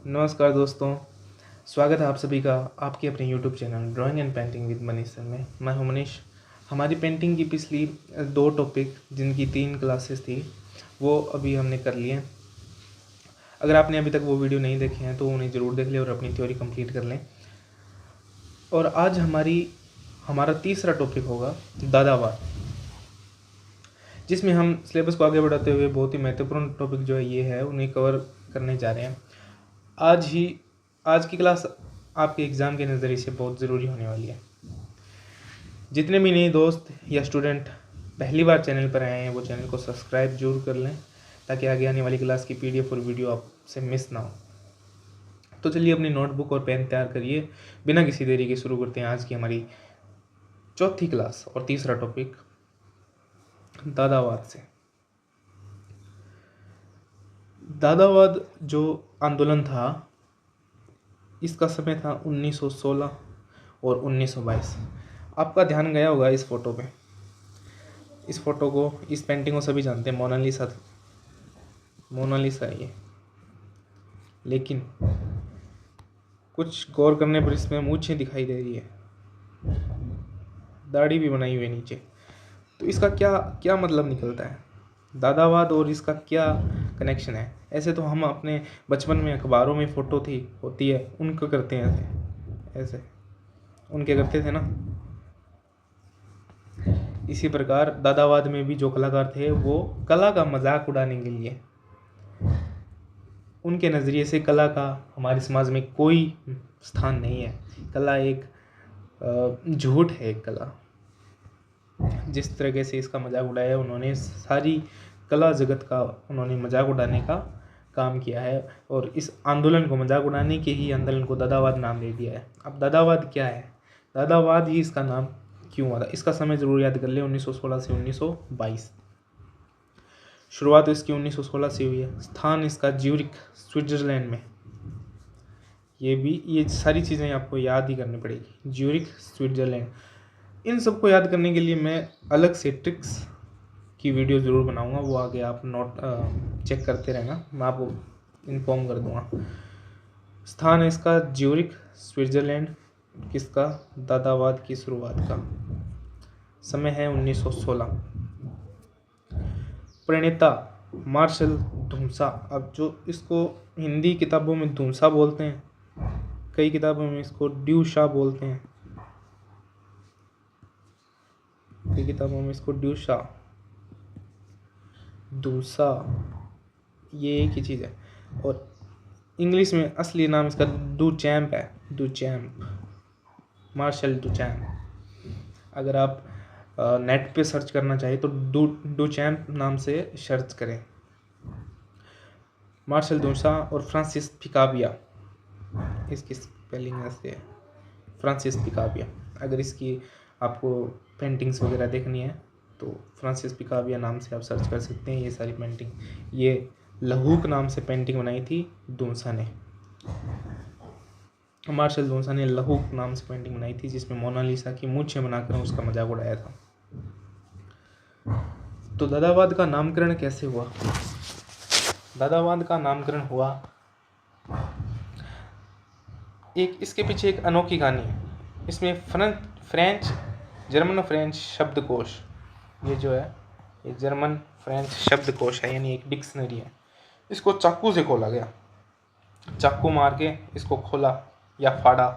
नमस्कार दोस्तों, स्वागत है आप सभी का आपके अपने YouTube channel drawing and painting with Manish sir में। मैं हूं मनीष। हमारी पेंटिंग की पिछली 2 टॉपिक जिनकी 3 क्लासेस थी वो अभी हमने कर लिए। अगर आपने अभी तक वो वीडियो नहीं देखे हैं तो उन्हें ज़रूर देख लें और अपनी थ्योरी कंप्लीट कर लें। और आज हमारा तीसरा टॉपिक होगा दादावाद, जिसमें हम सिलेबस को आगे बढ़ाते हुए बहुत ही महत्वपूर्ण टॉपिक जो है ये है उन्हें कवर करने जा रहे हैं। आज की क्लास आपके एग्ज़ाम के नज़रिए से बहुत ज़रूरी होने वाली है। जितने भी नए दोस्त या स्टूडेंट पहली बार चैनल पर आए हैं वो चैनल को सब्सक्राइब जरूर कर लें ताकि आगे आने वाली क्लास की PDF और वीडियो आपसे मिस ना हो। तो चलिए अपनी नोटबुक और पेन तैयार करिए। बिना किसी देरी के शुरू करते हैं आज की हमारी चौथी क्लास और तीसरा टॉपिक दादावाद से। दादावाद जो आंदोलन था इसका समय था 1916 और 1922। आपका ध्यान गया होगा इस फोटो पे। इस पेंटिंग को सभी जानते हैं, मोनालिसा है ये। लेकिन कुछ गौर करने पर इसमें मूंछें दिखाई दे रही है, दाढ़ी भी बनाई हुई है नीचे। तो इसका क्या मतलब निकलता है, दादावाद और इसका क्या कनेक्शन है? ऐसे तो हम अपने बचपन में अखबारों में फ़ोटो होती है उनको करते हैं ऐसे उनके करते थे ना। इसी प्रकार दादावाद में भी जो कलाकार थे वो कला का मजाक उड़ाने के लिए, उनके नज़रिए से कला का हमारे समाज में कोई स्थान नहीं है। कला एक झूठ है। कला जिस तरीके से इसका मजाक उड़ाया उन्होंने, सारी कला जगत का उन्होंने मजाक उड़ाने का काम किया है और इस आंदोलन को, मजाक उड़ाने के ही आंदोलन को दादावाद नाम दे दिया है। अब दादावाद क्या है, दादावाद ही इसका नाम क्यों हुआ था? इसका समय ज़रूर याद कर ले, 1916 से 1922। शुरुआत इसकी 1916 से हुई है। स्थान इसका ज्यूरिख, स्विट्ज़रलैंड में। ये सारी चीज़ें आपको याद ही करनी पड़ेगी। Zurich, Switzerland. इन सबको याद करने के लिए मैं अलग से ट्रिक्स की वीडियो ज़रूर बनाऊंगा, वो आगे आप नोट चेक करते रहना, मैं आपको इन्फॉर्म कर दूंगा। स्थान है इसका ज्यूरिख, स्विट्ज़रलैंड। किसका? दादावाद की शुरुआत का। समय है 1916। प्रणेता मार्शल धूमसा। अब जो इसको हिंदी किताबों में धूमसा बोलते हैं, कई किताबों में इसको ड्यूशा बोलते हैं, कई किताबों में इसको ड्यूशा, दूसा, ये एक ही चीज़ है। और इंग्लिश में असली नाम इसका डुचैम्प है, डुचैम्प, मार्शल डुचैम्प। अगर आप नेट पे सर्च करना चाहिए तो डुचैम्प नाम से सर्च करें। मार्शल डूसा और फ्रांसिस पिकाविया, इसकी स्पेलिंग ऐसे है, फ्रांसिस पिकाविया। अगर इसकी आपको पेंटिंग्स वगैरह देखनी है तो फ्रांसिस पिकाविया नाम से आप सर्च कर सकते हैं। ये सारी पेंटिंग, ये लहूक नाम से पेंटिंग बनाई थी डूसा ने, मार्शल डूसा ने लहूक नाम से पेंटिंग बनाई थी जिसमें मोनालिसा की मूंछें बनाकर उसका मजाक उड़ाया था। तो दादावाद का नामकरण कैसे हुआ? दादावाद का नामकरण हुआ, इसके पीछे एक अनोखी कहानी है। इसमें जर्मन फ्रेंच शब्दकोश, ये जो है ये जर्मन फ्रेंच शब्दकोश है, यानी एक डिक्शनरी है। इसको चाकू से खोला गया, चाकू मार के इसको खोला या फाड़ा,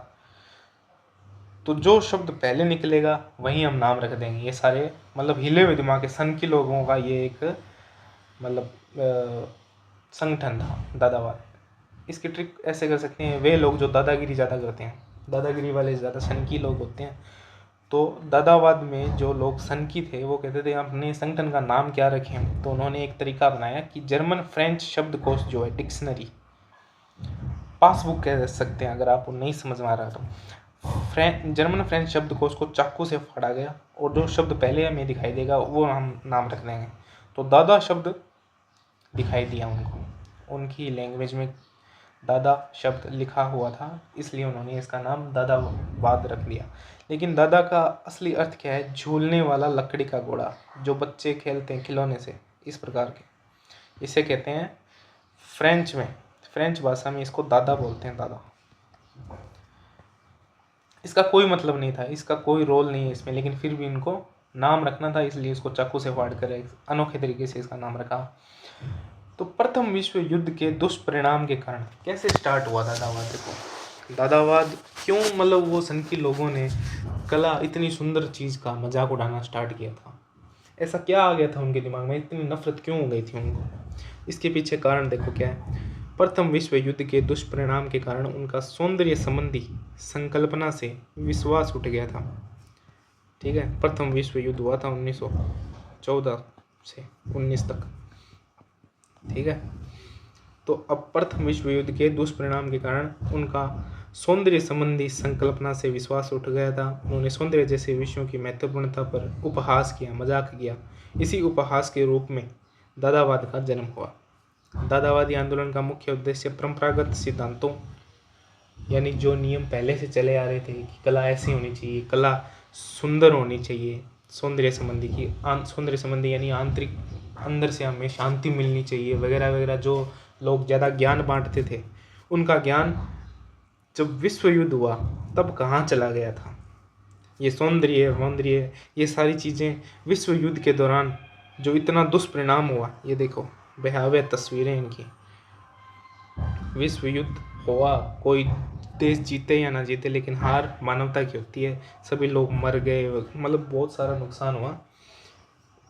तो जो शब्द पहले निकलेगा वही हम नाम रख देंगे। ये सारे मतलब हिले हुए दिमाग के सनकी लोगों का ये एक मतलब संगठन था दादावाद। इसकी ट्रिक ऐसे कर सकते हैं, वे लोग जो दादागिरी ज़्यादा करते हैं, दादागिरी वाले ज़्यादा सनकी लोग होते हैं, तो दादावाद में जो लोग सनकी थे वो कहते थे अपने संगठन का नाम क्या रखें। तो उन्होंने एक तरीका बनाया कि जर्मन फ्रेंच शब्दकोश जो है, डिक्शनरी, पासबुक कह सकते हैं अगर आपको नहीं समझ में आ रहा तो। जर्मन फ्रेंच शब्दकोश को चाकू से फाड़ा गया और जो शब्द पहले हमें दिखाई देगा वो हम नाम रख देंगे। तो दादा शब्द दिखाई दिया उनको, उनकी लैंग्वेज में दादा शब्द लिखा हुआ था, इसलिए उन्होंने इसका नाम दादावाद रख दिया। लेकिन दादा का असली अर्थ क्या है? झूलने वाला लकड़ी का घोड़ा, जो बच्चे खेलते हैं खिलौने से, इस प्रकार के, इसे कहते हैं फ्रेंच भाषा में इसको दादा बोलते हैं, दादा। इसका कोई मतलब नहीं था, इसका कोई रोल नहीं है इसमें, लेकिन फिर भी इनको नाम रखना था, इसलिए इसको चाकू से फाड़ कर एक अनोखे तरीके से इसका नाम रखा। तो प्रथम विश्व युद्ध के दुष्परिणाम के कारण कैसे स्टार्ट हुआ दादावाद? देखो दादावाद क्यों, मतलब वो सन के लोगों ने कला इतनी सुंदर चीज़ का मजाक उड़ाना स्टार्ट किया था, ऐसा क्या आ गया था उनके दिमाग में, इतनी नफरत क्यों हो गई थी उनको? इसके पीछे कारण देखो क्या है। प्रथम विश्व युद्ध के दुष्परिणाम के कारण उनका सौंदर्य संबंधी संकल्पना से विश्वास उठ गया था। ठीक है, प्रथम विश्व युद्ध हुआ था 1914 से 19 तक। ठीक है, तो अब प्रथम विश्व युद्ध के दुष्परिणाम के कारण उनका सौंदर्य संबंधी संकल्पना से विश्वास उठ गया था। उन्होंने सौंदर्य जैसे विषयों की महत्वपूर्णता पर उपहास किया, मजाक किया। इसी उपहास के रूप में दादावाद का जन्म हुआ। दादावादी आंदोलन का मुख्य उद्देश्य परंपरागत सिद्धांतों, यानी जो नियम पहले से चले आ रहे थे कि कला ऐसी होनी चाहिए, कला सुंदर होनी चाहिए, सौंदर्य संबंधी यानी आंतरिक, अंदर से हमें शांति मिलनी चाहिए वगैरह वगैरह, जो लोग ज़्यादा ज्ञान बांटते थे, उनका ज्ञान जब विश्व युद्ध हुआ तब कहाँ चला गया था? ये सौंदर्य ये सारी चीज़ें विश्व युद्ध के दौरान जो इतना दुष्परिणाम हुआ, ये देखो भयावह तस्वीरें इनकी। विश्व युद्ध हुआ, कोई देश जीते या ना जीते, लेकिन हार मानवता की होती है, सभी लोग मर गए, मतलब बहुत सारा नुकसान हुआ।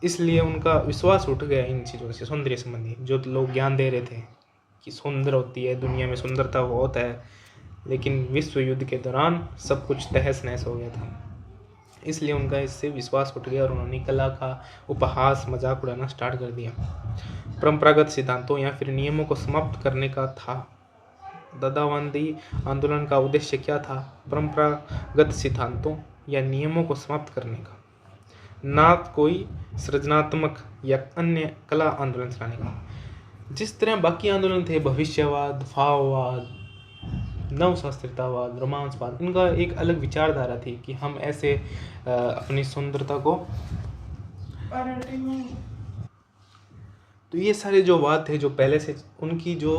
इसलिए उनका विश्वास उठ गया इन चीज़ों से, सौंदर्य संबंधी जो लोग ज्ञान दे रहे थे कि सुंदर होती है दुनिया में, सुंदरता बहुत है, लेकिन विश्व युद्ध के दौरान सब कुछ तहस नहस हो गया था। इसलिए उनका इससे विश्वास उठ गया और उन्होंने कला का उपहास, मजाक उड़ाना स्टार्ट कर दिया। परंपरागत सिद्धांतों या फिर नियमों को समाप्त करने का था। दादावादी आंदोलन का उद्देश्य क्या था? परंपरागत सिद्धांतों या नियमों को समाप्त करने का, ना कोई सृजनात्मक या अन्य कला आंदोलन चलाने का। जिस तरह बाकी आंदोलन थे, भविष्यवाद, भाववाद, नवशास्त्रीयतावाद, रोमांसवाद, इनका एक अलग विचारधारा थी कि हम ऐसे अपनी सुंदरता को, तो ये सारे जो वाद थे जो पहले से उनकी जो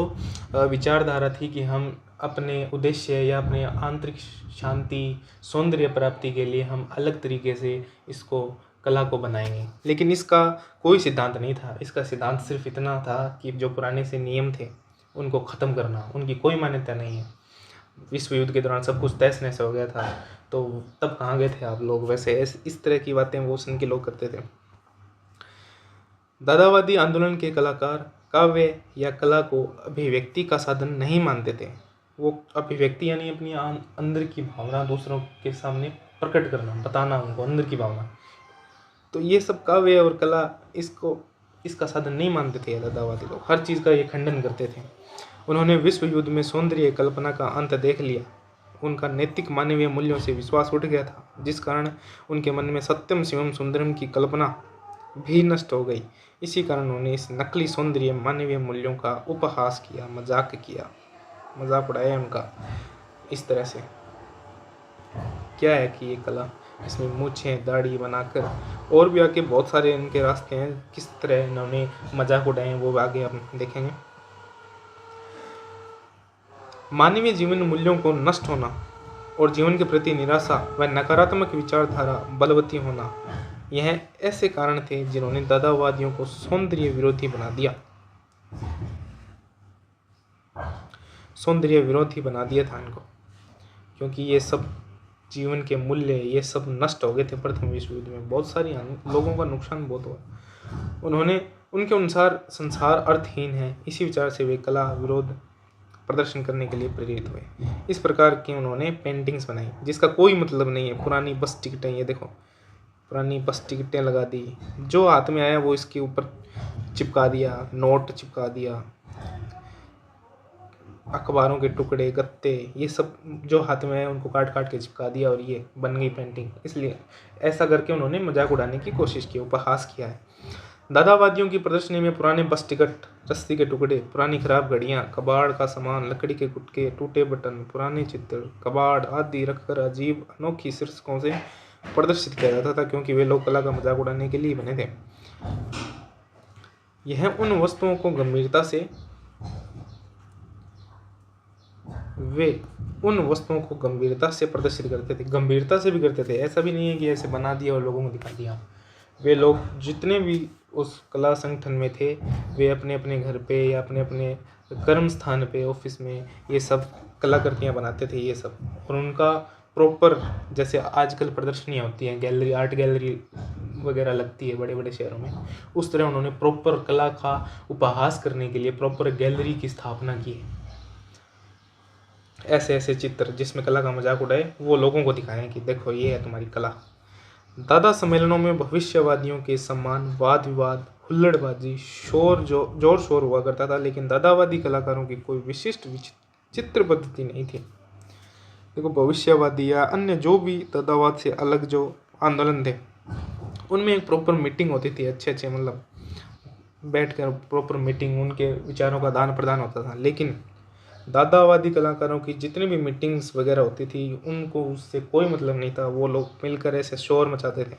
विचारधारा थी कि हम अपने उद्देश्य या अपने आंतरिक शांति, सौंदर्य प्राप्ति के लिए हम अलग तरीके से इसको, कला को बनाएंगे। लेकिन इसका कोई सिद्धांत नहीं था। इसका सिद्धांत सिर्फ इतना था कि जो पुराने से नियम थे उनको ख़त्म करना, उनकी कोई मान्यता नहीं है। विश्व युद्ध के दौरान सब कुछ तहस नहस हो गया था, तो तब कहाँ गए थे आप लोग? वैसे इस तरह की बातें वो सन के लोग करते थे। दादावादी आंदोलन के कलाकार काव्य या कला को अभिव्यक्ति का साधन नहीं मानते थे। वो अभिव्यक्ति यानी अपनी अंदर की भावना दूसरों के सामने प्रकट करना, बताना उनको अंदर की भावना, तो ये सब काव्य और कला इसका साधन नहीं मानते थे दादावादी लोग। हर चीज़ का ये खंडन करते थे। उन्होंने विश्व युद्ध में सौंदर्य कल्पना का अंत देख लिया। उनका नैतिक मानवीय मूल्यों से विश्वास उठ गया था, जिस कारण उनके मन में सत्यम शिवम सुंदरम की कल्पना भी नष्ट हो गई। इसी कारण उन्होंने इस नकली सौंदर्य मानवीय मूल्यों का उपहास किया, मजाक उड़ाया उनका। इस तरह से क्या है कि ये कला, इसमें मूछें, दाढ़ी बनाकर, और भी आगे बहुत सारे इनके रास्ते हैं, किस तरह इन्होंने मजाक उड़ाए वो आगे हम देखेंगे। मानवीय जीवन मूल्यों को नष्ट होना और जीवन के प्रति निराशा व नकारात्मक विचारधारा बलवती होना, यह ऐसे कारण थे जिन्होंने दादावादियों को सौंदर्य विरोधी बना दिया था इनको, क्योंकि ये सब जीवन के मूल्य ये सब नष्ट हो गए थे। प्रथम विश्व युद्ध में बहुत सारी लोगों का नुकसान बहुत हुआ। उनके अनुसार संसार अर्थहीन है। इसी विचार से वे कला विरोध प्रदर्शन करने के लिए प्रेरित हुए। इस प्रकार की उन्होंने पेंटिंग्स बनाई जिसका कोई मतलब नहीं है। पुरानी बस टिकटें, ये देखो पुरानी बस टिकटें लगा दी, जो हाथ में आया वो इसके ऊपर चिपका दिया, नोट चिपका दिया, अखबारों के टुकड़े, गत्ते, ये सब जो हाथ में आया उनको काट काट के चिपका दिया और ये बन गई पेंटिंग। इसलिए ऐसा करके उन्होंने मजाक उड़ाने की कोशिश की, उपहास किया है। दादावादियों की प्रदर्शनी में पुराने बस टिकट, रस्सी के टुकड़े, पुरानी खराब घड़ियां, कबाड़ का सामान, लकड़ी के गुटके, टूटे बटन, पुराने चित्र, कबाड़ आदि रखकर अजीब अनोखी शीर्षकों से प्रदर्शित किया जाता था, क्योंकि वे लोक कला का मजाक उड़ाने के लिए बने थे। यह उन वस्तुओं को गंभीरता से वे उन वस्तुओं को गंभीरता से प्रदर्शित करते थे, गंभीरता से भी करते थे। ऐसा भी नहीं है कि ऐसे बना दिया और लोगों को दिखा दिया। वे लोग जितने भी उस कला संगठन में थे, वे अपने अपने घर पे या अपने अपने कर्म स्थान पे, ऑफिस में ये सब कलाकृतियाँ बनाते थे ये सब। और उनका प्रॉपर, जैसे आजकल प्रदर्शनियाँ होती हैं, गैलरी, आर्ट गैलरी वगैरह लगती है बड़े बड़े शहरों में, उस तरह उन्होंने प्रॉपर कला का उपहास करने के लिए प्रॉपर गैलरी की स्थापना की है। ऐसे ऐसे चित्र जिसमें कला का मजाक उड़ाए, वो लोगों को दिखाएं कि देखो ये है तुम्हारी कला। दादा सम्मेलनों में भविष्यवादियों के सम्मान, वाद विवाद, हुल्लड़बाजी, जोर शोर हुआ करता था, लेकिन दादावादी कलाकारों की कोई विशिष्ट चित्र पद्धति नहीं थी। देखो, भविष्यवादी या अन्य जो भी दादावाद से अलग जो आंदोलन थे, उनमें एक प्रॉपर मीटिंग होती थी, अच्छे मतलब बैठकर प्रॉपर मीटिंग, उनके विचारों का आदान प्रदान होता था। लेकिन दादावादी कलाकारों की जितनी भी मीटिंग्स वगैरह होती थी, उनको उससे कोई मतलब नहीं था। वो लोग मिलकर ऐसे शोर मचाते थे,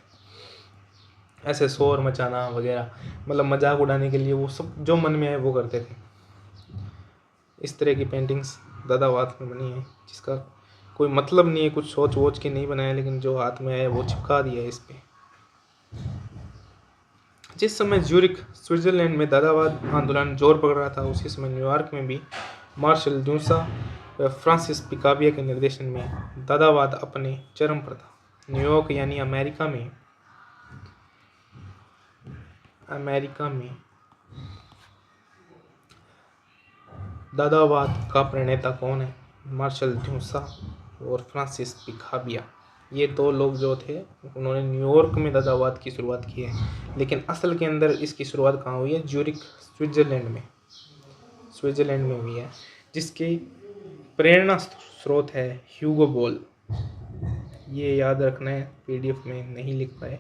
ऐसे शोर मचाना वगैरह, मतलब मजाक उड़ाने के लिए वो सब जो मन में आए वो करते थे। इस तरह की पेंटिंग्स दादावाद में बनी है, जिसका कोई मतलब नहीं है, कुछ सोच वोच के नहीं बनाया, लेकिन जो हाथ में आया वो चिपका दिया है इस पे। जिस समय ज्यूरिख स्विट्जरलैंड में दादावाद आंदोलन जोर पकड़ रहा था, उसी समय न्यूयॉर्क में भी मार्शल ड्यूसा व फ्रांसिस पिकाबिया के निर्देशन में दादावाद अपने चरम पर था। न्यूयॉर्क यानी अमेरिका में दादावाद का प्रणेता कौन है? मार्शल ड्यूसा और फ्रांसिस पिकाबिया। ये दो लोग जो थे, उन्होंने न्यूयॉर्क में दादावाद की शुरुआत की है। लेकिन असल के अंदर इसकी शुरुआत कहाँ हुई है? ज्यूरिख स्विट्जरलैंड में हुई है, जिसकी प्रेरणा स्रोत है ह्यूगो बोल। ये याद रखना है, पीडीएफ में नहीं लिख पाए।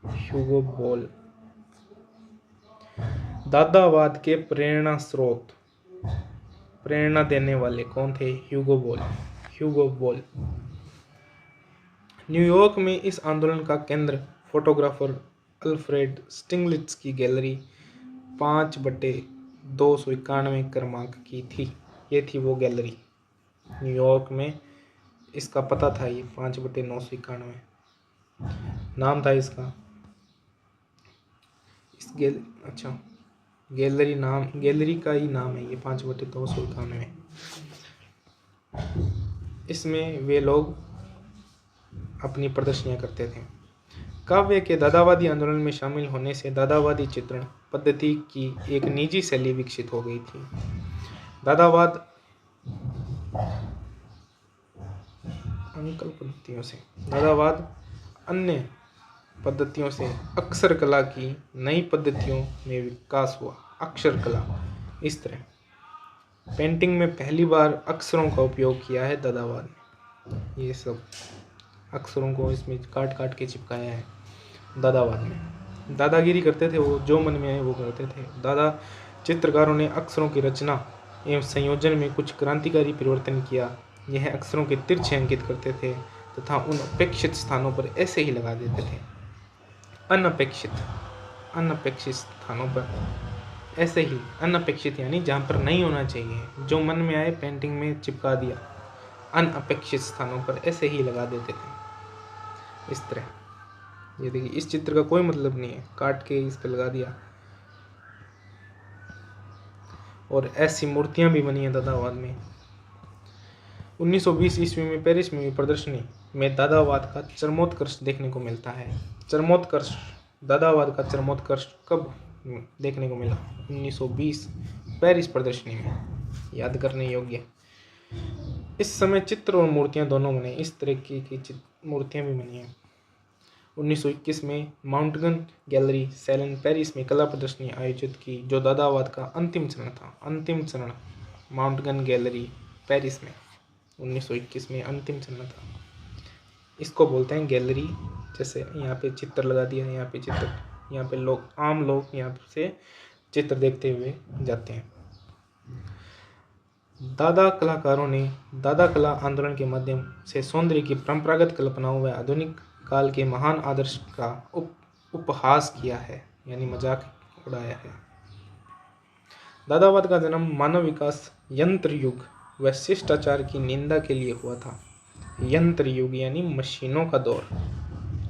ह्यूगो बोल दादावाद के प्रेरणा स्रोत, प्रेरणा देने वाले कौन थे? ह्यूगो बोल। न्यूयॉर्क में इस आंदोलन का केंद्र फोटोग्राफर अल्फ्रेड स्टिग्लिट्ज की गैलरी 5/291 क्रमांक की थी। ये थी वो गैलरी न्यूयॉर्क में, इसका पता था ये 5/991 नाम था इसका। इस गैलरी का ही नाम है ये 5/291। इसमें वे लोग अपनी प्रदर्शनियाँ करते थे। काव्य के दादावादी आंदोलन में शामिल होने से दादावादी चित्रण पद्धति की एक निजी शैली विकसित हो गई थी। दादावाद अन्य पद्धतियों से अक्षर कला की नई पद्धतियों में विकास हुआ। अक्षर कला, इस तरह पेंटिंग में पहली बार अक्षरों का उपयोग किया है दादावाद ने। ये सब अक्षरों को इसमें काट काट के चिपकाया है दादावाद में। दादागिरी करते थे वो, जो मन में आए वो करते थे। दादा चित्रकारों ने अक्षरों की रचना एवं संयोजन में कुछ क्रांतिकारी परिवर्तन किया। यह अक्षरों के तिरछे अंकित करते थे तथा उन अपेक्षित स्थानों पर ऐसे ही लगा देते थे। अनपेक्षित स्थानों पर ऐसे ही, अनपेक्षित यानी जहाँ पर नहीं होना चाहिए, जो मन में आए पेंटिंग में चिपका दिया। अनपेक्षित स्थानों पर ऐसे ही लगा देते थे इस तरह। ये देखिए, इस चित्र का कोई मतलब नहीं है, काट के इस पर लगा दिया। और ऐसी मूर्तियां भी बनी हैं दादावाद में। 1920 ईस्वी में पेरिस में प्रदर्शनी में दादावाद का चरमोत्कर्ष देखने को मिलता है। दादावाद का चरमोत्कर्ष कब देखने को मिला? 1920 पेरिस प्रदर्शनी में, याद करने योग्य। इस समय चित्र और मूर्तियां दोनों बने, इस तरह की मूर्तियां भी बनी हैं। 1921 में माउंटगन गैलरी सेलन पेरिस में कला प्रदर्शनी आयोजित की, जो दादावाद का अंतिम चरण माउंटगन गैलरी पेरिस में 1921 में अंतिम चरण था। इसको बोलते हैं गैलरी। जैसे यहाँ पे चित्र लगा दिया, यहाँ पे आम लोग यहाँ से चित्र देखते हुए जाते हैं। दादा कलाकारों ने दादा कला आंदोलन के माध्यम से सौंदर्य की परंपरागत कल्पनाओं व आधुनिक काल के महान आदर्श का उपहास किया है, यानी मजाक उड़ाया है। दादावाद का जन्म मानव विकास यंत्र युग व शिष्टाचार की निंदा के लिए हुआ था। यंत्र युग यानी मशीनों का दौर।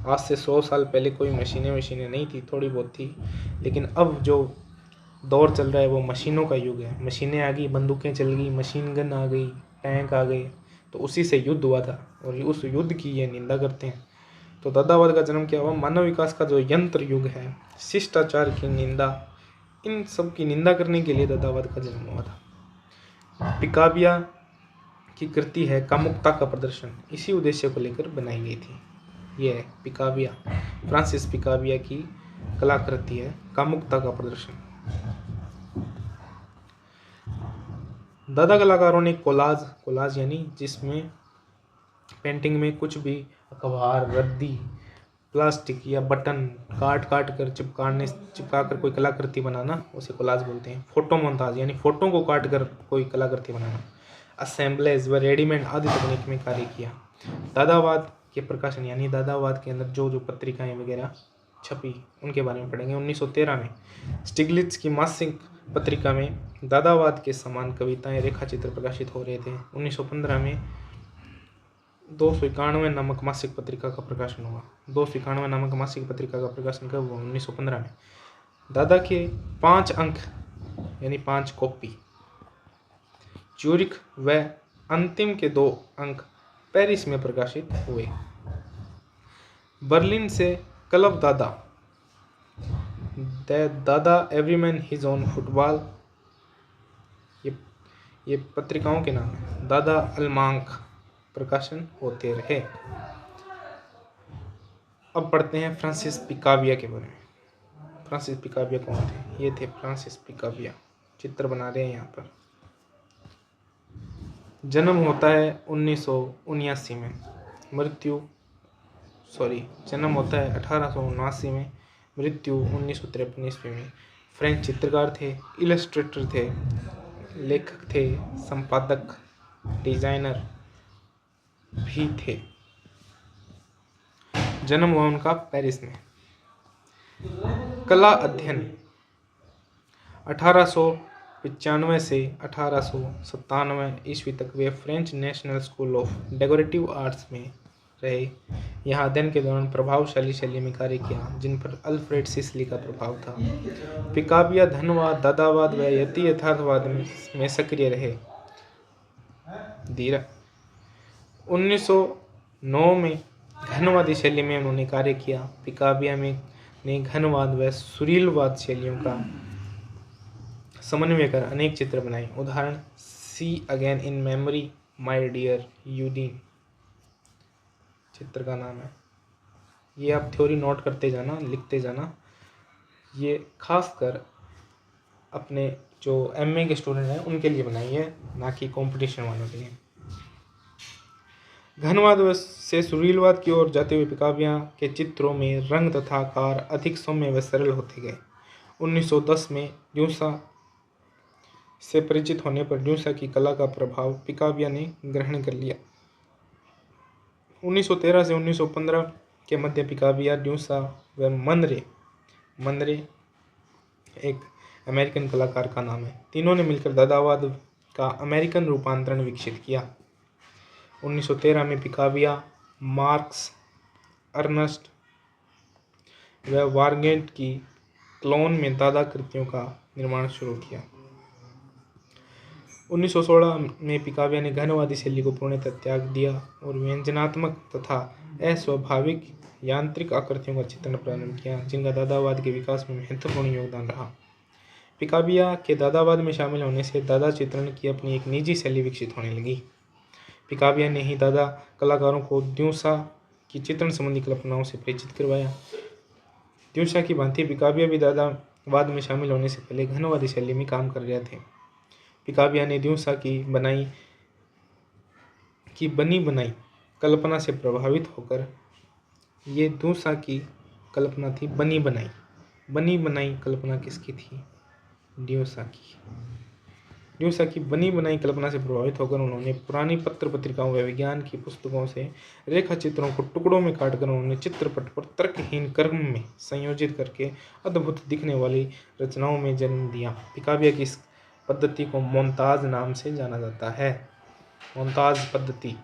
आज से 100 साल पहले कोई मशीनें नहीं थी, थोड़ी बहुत थी, लेकिन अब जो दौर चल रहा है वो मशीनों का युग है। मशीनें आ गई, बंदूकें चल गई, मशीन गन आ गई, टैंक आ गए, तो उसी से युद्ध हुआ था और उस युद्ध की ये निंदा करते हैं। तो दादावाद का जन्म क्या हुआ? मानव विकास का जो यंत्र युग है, शिष्टाचार की निंदा, इन सब की निंदा करने के लिए दादावाद का जन्म हुआ था। पिकाबिया की कृति है कामुकता का प्रदर्शन, इसी उद्देश्य को लेकर बनाई गई थी। ये है पिकाबिया, फ्रांसिस पिकाबिया की कलाकृति है कामुकता का प्रदर्शन। दादा कलाकारों ने कोलाज यानी जिसमें पेंटिंग में कुछ भी अखबार, रद्दी, प्लास्टिक या बटन काट कर चिपका कर कोई कलाकृति बनाना, उसे कोलाज बोलते हैं। फोटो मोन्ताज यानी फोटो को काट कर कोई कलाकृति बनाना। असेंबलेज व रेडीमेड आदि तकनीक में कार्य किया। दादावाद के प्रकाशन यानी दादावाद के अंदर जो पत्रिकाएं वगैरह छपी उनके बारे में पढ़ेंगे। 1913 में स्टिग्लिट्ज की मासिक पत्रिका में दादावाद के समान कविताएं, रेखाचित्र प्रकाशित हो रहे थे। 1915 में 291 नामक मासिक पत्रिका का प्रकाशन हुआ। 291 नामक मासिक पत्रिका का प्रकाशन कब हुआ? 1915 में। दादा के 5 अंक यानी 5 कॉपी ज्यूरिख व अंतिम के 2 अंक पेरिस में प्रकाशित हुए। बर्लिन से क्लब दादा एवरीमैन हिज ओन फुटबॉल, ये पत्रिकाओं के नाम है। दादा अलमांक प्रकाशन होते रहे। अब पढ़ते हैं फ्रांसिस पिकाबिया के बारे में। फ्रांसिस पिकाबिया कौन थे? ये थे फ्रांसिस पिकाबिया, चित्र बना रहे हैं यहाँ पर। जन्म होता है 1979 में, जन्म होता है 1879 में, मृत्यु 1953 ईस्वी में। फ्रेंच चित्रकार थे, इलस्ट्रेटर थे, लेखक थे, संपादक, डिजाइनर भी थे। जन्म हुआ उनका पेरिस में। कला अध्ययन 1895 से 1897 ईस्वी तक वे French national school of decorative arts में रहे। यहाँ अध्ययन के दौरान प्रभावशाली शैली में कार्य किया जिन पर अल्फ्रेड सिसली का प्रभाव था। पिकाबिया धनवाद, दादावाद व यथार्थवाद में सक्रिय रहे। 1909 में घनवादी शैली में उन्होंने कार्य किया। पिकाबिया ने घनवाद व सुरीलवाद शैलियों का समन्वय कर अनेक चित्र बनाए। उदाहरण see again in memory my dear Udnie चित्र का नाम है। ये आप थ्योरी नोट करते जाना, लिखते जाना। ये खासकर अपने जो एमए के स्टूडेंट हैं उनके लिए बनाई है, ना कि कंपटीशन वालों के लिए। घनवाद से सुरीलवाद की ओर जाते हुए पिकाबिया के चित्रों में रंग तथा आकार अधिक सौम्य व सरल होते गए। 1910 में ड्यूसा से परिचित होने पर ड्यूसा की कला का प्रभाव पिकाबिया ने ग्रहण कर लिया। 1913 से 1915 के मध्य पिकाबिया, ड्यूसा व मनरे एक अमेरिकन कलाकार का नाम है, तीनों ने मिलकर दादावाद का अमेरिकन रूपांतरण विकसित किया। 1913 में पिकाबिया, मार्क्स, अर्नस्ट व वारगेट की क्लोन में दादा कृतियों का निर्माण शुरू किया। 1916 में पिकाबिया ने घनवादी शैली को पूर्णतः त्याग दिया और व्यंजनात्मक तथा अस्वाभाविक यांत्रिक आकृतियों का चित्रण प्रारंभ किया जिनका दादावाद के विकास में महत्वपूर्ण योगदान रहा। पिकाबिया के दादावाद में शामिल होने से दादा चित्रण की अपनी एक निजी शैली विकसित होने लगी। पिकाबिया ने ही दादा कलाकारों को ड्यूसा की चित्रण संबंधी कल्पनाओं से परिचित करवाया। ड्यूसा की भांति पिकाबिया भी दादावाद में शामिल होने से पहले घनवादी शैली में काम कर रहे थे। पिकाबिया ने ड्यूसा की बनी बनाई कल्पना से प्रभावित होकर, ये ड्यूसा की कल्पना थी बनी बनाई कल्पना किसकी थी? ड्यूसा की बनी बनाई कल्पना से प्रभावित होकर उन्होंने पुरानी पत्र पत्रिकाओं व विज्ञान की पुस्तकों से रेखा चित्रों को टुकड़ों में काटकर उन्होंने चित्रपट पर तर्कहीन क्रम में संयोजित करके अद्भुत दिखने वाली रचनाओं में जन्म दिया। पिकाबिया की इस पद्धति को मोन्ताज नाम से जाना जाता है। मोन्ताज पद्धति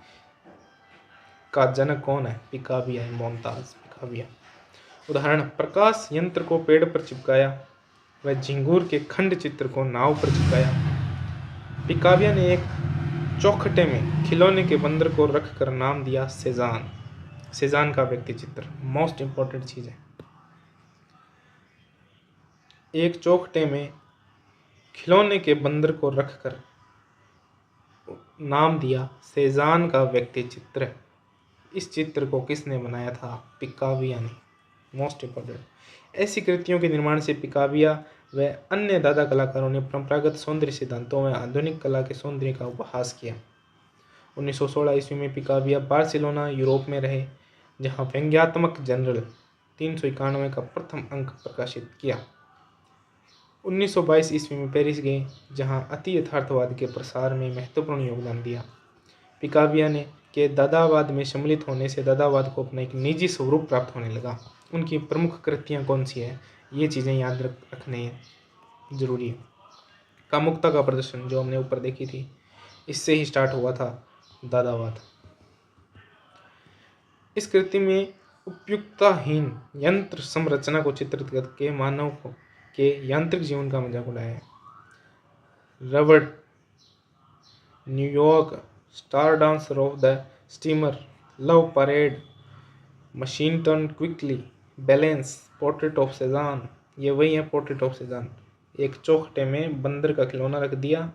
का जनक कौन है? पिकाविया है, मोन्ताज पिकाविया। उदाहरण, प्रकाश यंत्र को पेड़ पर चिपकाया व झिंगूर के खंड चित्र को नाव पर चिपकाया। पिकाविया ने एक चौखटे में खिलौने के बंदर को रखकर नाम दिया सेजान। सेजान का व्यक्ति चित्र मोस्ट इंपॉर्टेंट चीज है। एक चौखटे में खिलौने के बंदर को रखकर नाम दिया सेजान का व्यक्ति चित्र। इस चित्र को किसने बनाया था? पिकाविया ने। Most important. ऐसी कृतियों के निर्माण से पिकाविया व अन्य दादा कलाकारों ने परंपरागत सौंदर्य सिद्धांतों में आधुनिक कला के सौंदर्य का उपहास किया। 1916 ईस्वी में पिकाविया बार्सिलोना यूरोप में रहे, जहां व्यंग्यात्मक जर्नल 391 का प्रथम अंक प्रकाशित किया। 1922 ईस्वी में पेरिस गए, जहां अति यथार्थवाद के प्रसार में महत्वपूर्ण योगदान दिया। पिकाविया ने के दादावाद में सम्मिलित होने से दादावाद को अपना एक निजी स्वरूप प्राप्त होने लगा। उनकी प्रमुख कृतियां कौन सी है? ये चीज़ें याद रखने जरूरी है। कामुकता का प्रदर्शन जो हमने ऊपर देखी थी, इससे ही स्टार्ट हुआ था दादावाद। इस कृति में उपयुक्तताहीन यंत्र संरचना को चित्रित करके मानव के यांत्रिक जीवन का मजाक उड़ाया है। Robert, New York, star dancer of the steamer, love parade, machine turn quickly, balance, portrait of Cezanne. ये वही है पोर्ट्रेट ऑफ सेजान। एक चौखटे में बंदर का खिलौना रख दिया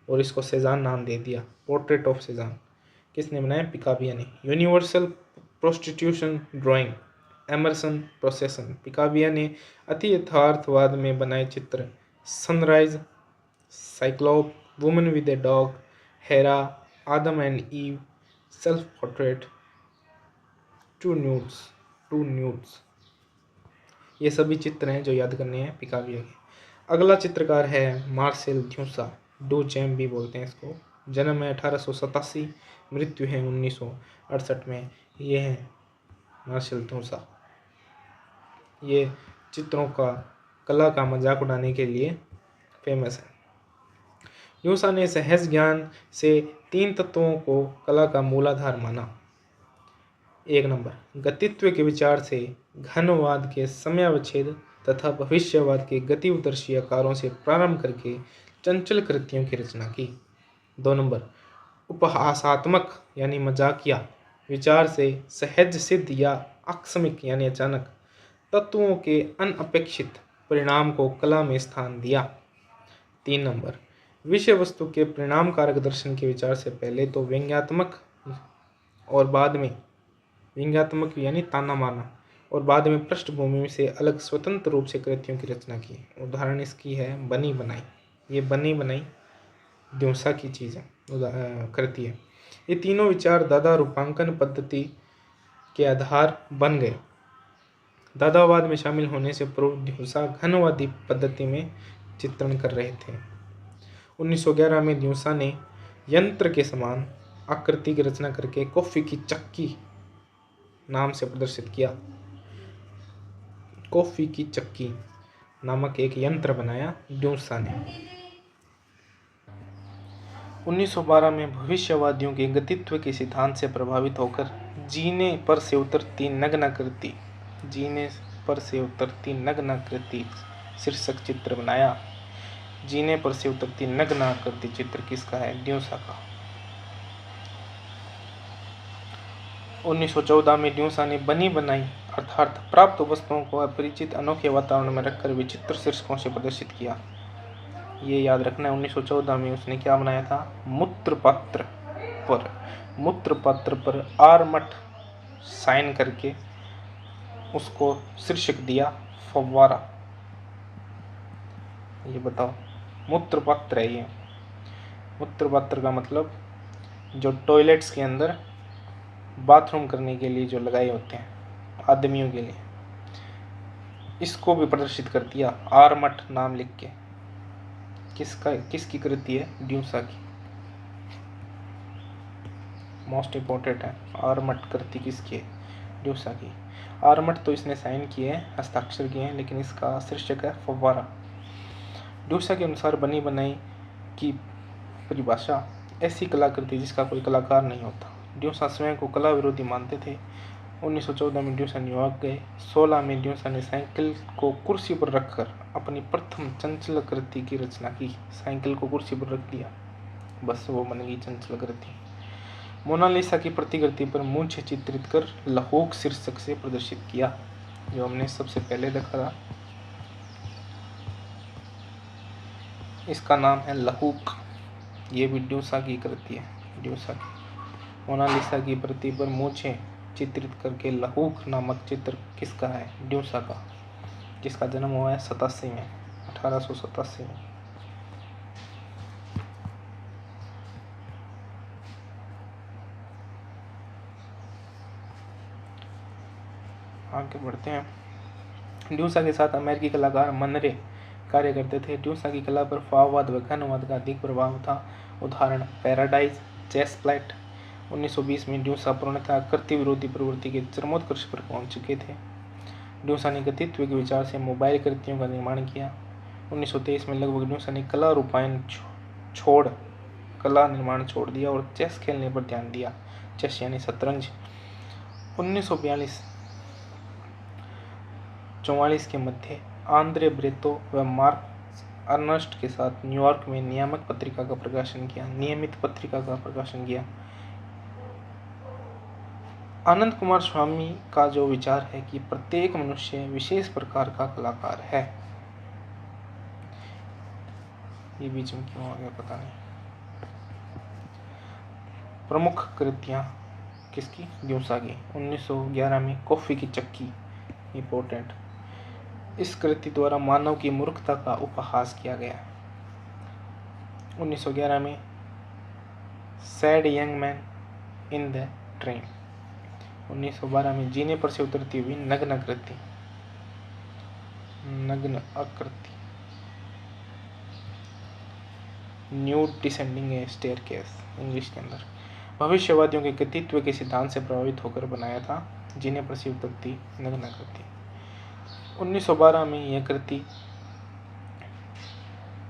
और इसको सेजान नाम दे दिया। पोर्ट्रेट ऑफ सेजान किसने बनाया? पिकाविया ने। Universal prostitution drawing, Emerson procession. Picabia ने अति यथार्थवाद में बनाए चित्र sunrise, cyclops, woman with a dog, Hera, Adam and Eve, self portrait, two nudes. ये सभी चित्र हैं जो याद करने हैं पिकाविया के। अगला चित्रकार है मार्सेल ड्यूसा, डूचैम्प भी बोलते हैं इसको। जन्म है 1887, मृत्यु है 1968 में। ये है मार्सेल ड्यूसा। ये चित्रों का कला का मजाक उड़ाने के लिए फेमस है। ड्यूसा ने सहज ज्ञान से 3 तत्वों को कला का मूलाधार माना। 1 नंबर, गतित्व के विचार से घनवाद के समयावच्छेद तथा भविष्यवाद के गति उदर्शी आकारों से प्रारंभ करके चंचल कृतियों की रचना की। 2 नंबर, उपहासात्मक यानी मजाकिया विचार से सहज सिद्ध या आकस्मिक यानी अचानक तत्वों के अनअपेक्षित परिणाम को कला में स्थान दिया। 3 नंबर, विषय वस्तु के परिणाम कारक दर्शन के विचार से पहले तो व्यंग्यात्मक और बाद में व्यंग्यात्मक यानी ताना मारना और बाद में पृष्ठभूमि से अलग स्वतंत्र रूप से कृतियों की रचना की। उदाहरण इसकी है बनी बनाई। ये बनी बनाई ड्यूसा की चीज़ है, कृति है। ये तीनों विचार दादा रूपांकन पद्धति के आधार बन गए। दादावाद में शामिल होने से पूर्व ड्यूसा घनवादी पद्धति में चित्रण कर रहे थे। 1911 में ड्यूसा ने यंत्र के समान आकृति की रचना करके कॉफी की चक्की नाम से प्रदर्शित किया। कॉफी की चक्की नामक एक यंत्र बनाया ड्यूसा ने। 1912 में भविष्यवादियों के गतित्व के सिद्धांत से प्रभावित होकर जीने पर से उतरती नग्न कृति शीर्षक चित्र बनाया। जीने पर से उतरती नग्न कृति चित्र किसका है? ड्यूसा का। 1914 में ड्यूसा ने बनी बनाई अर्थात प्राप्त वस्तुओं को अपरिचित अनोखे वातावरण में रखकर विचित्र शीर्षकों से प्रदर्शित किया। ये याद रखना है। 1914 में उसने क्या बनाया था? मूत्रपात्र पर आर्मट साइन करके उसको शीर्षक दिया फव्वारा। ये बताओ, मूत्रपात्र है ये। मूत्रपात्र का मतलब जो टॉयलेट्स के अंदर बाथरूम करने के लिए जो लगाए होते हैं आदमियों के लिए, इसको भी प्रदर्शित कर दिया आर्मट नाम लिख के। किसकी कृति है? ड्यूसा की। मोस्ट इंपॉर्टेंट है, आर्मट कृति किसकी है? ड्यूसा की। आर्मट तो इसने साइन किए हैं, हस्ताक्षर किए हैं, लेकिन इसका शीर्षक है फव्वारा। ड्यूसा के अनुसार बनी बनाई की परिभाषा, ऐसी कलाकृति जिसका कोई कलाकार नहीं होता। ड्यूसा स्वयं को कला विरोधी मानते थे। 1914 में ड्यूसा न्यूयॉर्क गए। 16 में ड्यूसा ने साइकिल को कुर्सी पर रखकर अपनी प्रथम चंचल कृति की रचना की। साइकिल को कुर्सी पर रख दिया, बस वो बन गई चंचल कृति। मोनालिसा की प्रतिकृति पर मूंछ चित्रित कर लहूक शीर्षक से प्रदर्शित किया, जो हमने सबसे पहले देखा था। इसका नाम है लहूक। ये भी ड्यूसा की कृति है, ड्यूसा की। मोनालिसा की प्रति पर मूंछें चित्रित करके लहूक नामक चित्र किसका है? ड्यूसा का, जिसका जन्म हुआ है 87 में, 1887 में। आगे बढ़ते हैं। ड्यूसा के साथ अमेरिकी कलाकार मनरे कार्य करते थे। ड्यूसा की कला पर फाववाद व घनवाद का अधिक प्रभाव था। उदाहरण पैराडाइज, चेस प्लेट। 1920 में ड्यूसा पूर्णतः कृति विरोधी प्रवृत्ति के चरमोत्कर्ष पर पहुंच चुके थे। ड्यूसा ने गतित्व के विचार से मोबाइल कृतियों का निर्माण किया। 1923 में लगभग ड्यूसा ने कला रूपायन छोड़ कला निर्माण छोड़ दिया और चेस खेलने पर ध्यान दिया। चेस यानी शतरंज। 1942-44 के मध्य आंद्रे ब्रेतो व मार्क अर्नस्ट के साथ न्यूयॉर्क में नियमित पत्रिका का प्रकाशन किया। आनंद कुमार स्वामी का जो विचार है कि प्रत्येक मनुष्य विशेष प्रकार का कलाकार है, ये बीच में क्यों आ गया पता नहीं। प्रमुख कृतियां किसकी? ड्यूसा की। 1911 में कॉफी की चक्की, इंपॉर्टेंट। इस कृति द्वारा मानव की मूर्खता का उपहास किया गया। 1911 में sad young man in the train. 1912 में जीने पर से उतरती हुई नग्न आकृति, न्यूड डिसेंडिंग ए स्टेयरकेस इंग्लिश के अंदर। भविष्यवादियों के कृतित्व के सिद्धांत से प्रभावित होकर बनाया था जीने पर से उतरती नग्न आकृति। 1912 में यह कृति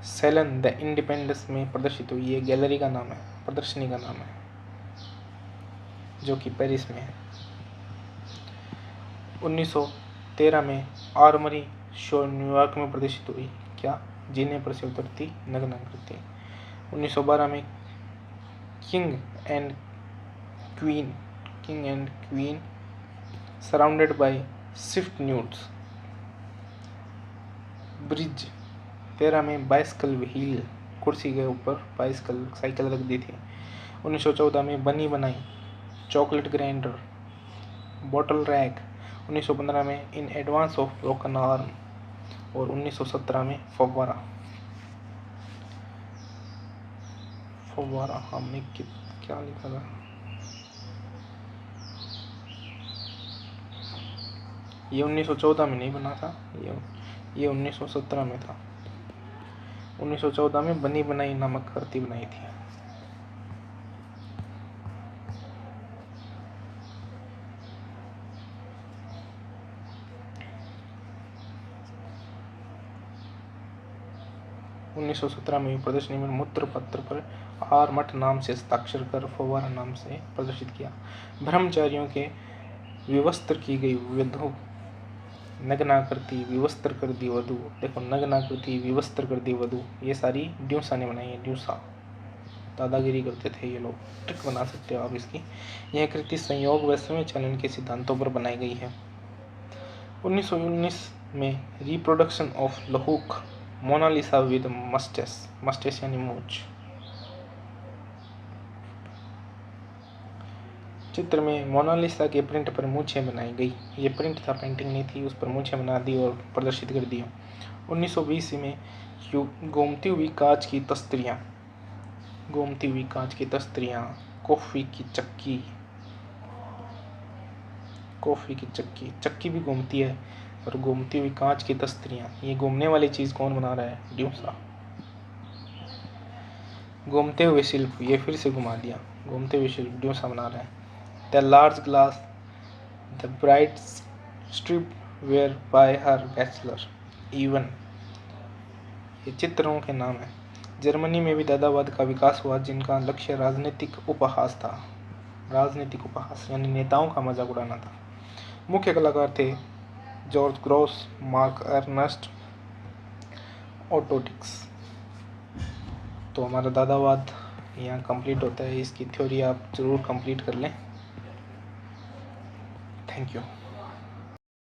सेलन द इंडिपेंडेंस में प्रदर्शित हुई। ये गैलरी का नाम है, प्रदर्शनी का नाम है, जो कि पेरिस में है। 1913 में आर्मरी शो न्यूयॉर्क में प्रदर्शित हुई। क्या? जीने पर से उतरती नग्न आकृति। 1912 में king and queen surrounded by Swift nudes. Bridge 13 में बाइसिकल व्हील, कुर्सी के ऊपर साइकिल रख दी थी। 1914 में बनी बनाई चॉकलेट ग्राइंडर, बॉटल रैक। 1915 में in advance of broken arm और 1917 में फव्वारा। हमने क्या लिखा था? ये 1914 में नहीं बना था, ये 1917 में था। 1914 में बनी बनाई नामक कृति बनाई थी। उन्नीस 1917 में प्रदर्शनी में मूत्र पत्र पर आर मठ नाम से हस्ताक्षर कर फव्वारा नाम से प्रदर्शित किया। ब्रह्मचारियों के विवस्त्र की गई वधु, नग्नाकृति विवस्त्र कर दी वधु। देखो, नग्नाकृति विवस्त्र कर दी वधु, ये सारी ड्यूसा ने बनाई है। ड्यूसा दादागिरी करते थे ये लोग, ट्रिक बना सकते हो आप इसकी। यह कृति संयोग व समय चलन के सिद्धांतों पर बनाई गई है। 1919 में रिप्रोडक्शन ऑफ लहूक, मोनालिसा विद मस्टेस यानी मूंछ। चित्र में मोनालिसा के प्रिंट पर मूंछें बनाई गई। ये प्रिंट था, पेंटिंग नहीं थी, उस पर मूंछें बना दी और प्रदर्शित कर दिया। 1920 में गोमती हुई कांच की तस्तरियाँ, कॉफ़ी की चक्की भी घूमती है, और घूमती हुई कांच की तस्तरियाँ, ये घूमने वाली चीज़ कौन बना रहा है? ड्यूसा। घूमते हुए शिल्प, ये फिर से घुमा दिया, घूमते हुए शिल्प ड्यूसा बना रहा है। The large glass, the bright strip where by her bachelor even, ये चित्रों के नाम है। जर्मनी में भी दादावाद का विकास हुआ, जिनका लक्ष्य राजनीतिक उपहास था। राजनीतिक उपहास यानी नेताओं का मजाक उड़ाना था। मुख्य कलाकार थे George Grosz, Mark Ernst, Otto Dix. तो हमारा दादावाद यहाँ कंप्लीट होता है। इसकी थ्योरी आप ज़रूर कंप्लीट कर लें। Thank you.